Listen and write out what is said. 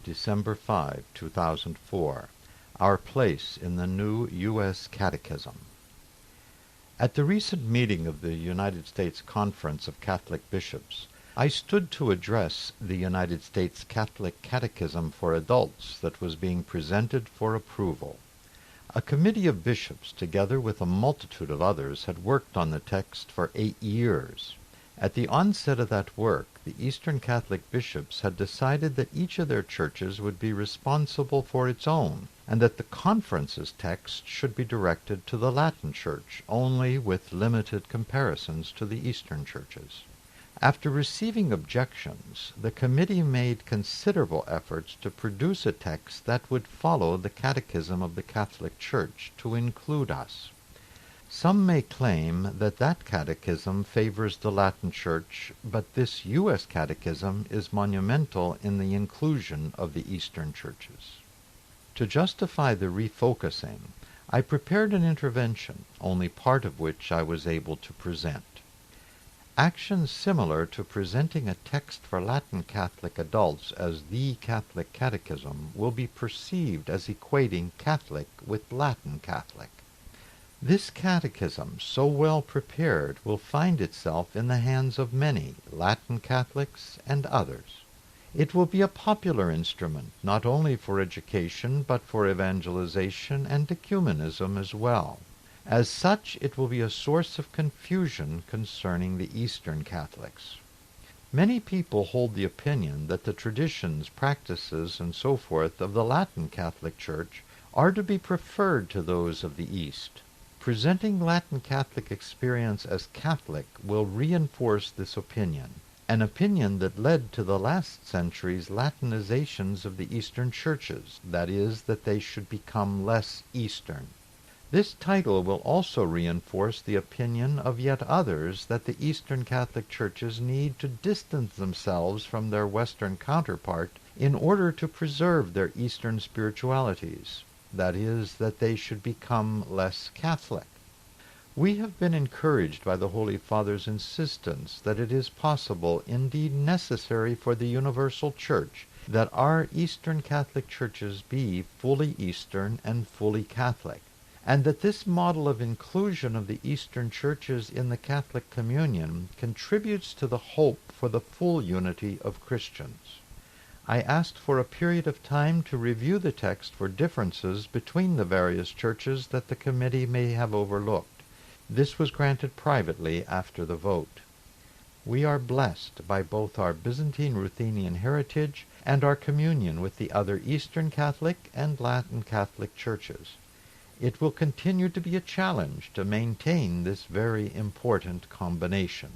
December 5, 2004. Our Place in the New U.S. Catechism. At the recent meeting of the United States Conference of Catholic Bishops, I stood to address the United States Catholic Catechism for Adults that was being presented for approval. A committee of bishops, together with a multitude of others, had worked on the text for 8 years. At the onset of that work, the Eastern Catholic bishops had decided that each of their churches would be responsible for its own, and that the conference's text should be directed to the Latin Church, only with limited comparisons to the Eastern churches. After receiving objections, the committee made considerable efforts to produce a text that would follow the Catechism of the Catholic Church to include us. Some may claim that that catechism favors the Latin Church, but this U.S. catechism is monumental in the inclusion of the Eastern churches. To justify the refocusing, I prepared an intervention, only part of which I was able to present. Actions similar to presenting a text for Latin Catholic adults as the Catholic Catechism will be perceived as equating Catholic with Latin Catholic. This catechism, so well prepared, will find itself in the hands of many Latin Catholics and others. It will be a popular instrument, not only for education, but for evangelization and ecumenism as well. As such, it will be a source of confusion concerning the Eastern Catholics. Many people hold the opinion that the traditions, practices, and so forth of the Latin Catholic Church are to be preferred to those of the East. Presenting Latin Catholic experience as Catholic will reinforce this opinion, an opinion that led to the last century's Latinizations of the Eastern churches, that is, that they should become less Eastern. This title will also reinforce the opinion of yet others that the Eastern Catholic churches need to distance themselves from their Western counterpart in order to preserve their Eastern spiritualities. That is, that they should become less Catholic. We have been encouraged by the Holy Father's insistence that it is possible, indeed necessary, for the universal Church that our Eastern Catholic churches be fully Eastern and fully Catholic, and that this model of inclusion of the Eastern churches in the Catholic communion contributes to the hope for the full unity of Christians. I asked for a period of time to review the text for differences between the various churches that the committee may have overlooked. This was granted privately after the vote. We are blessed by both our Byzantine Ruthenian heritage and our communion with the other Eastern Catholic and Latin Catholic churches. It will continue to be a challenge to maintain this very important combination.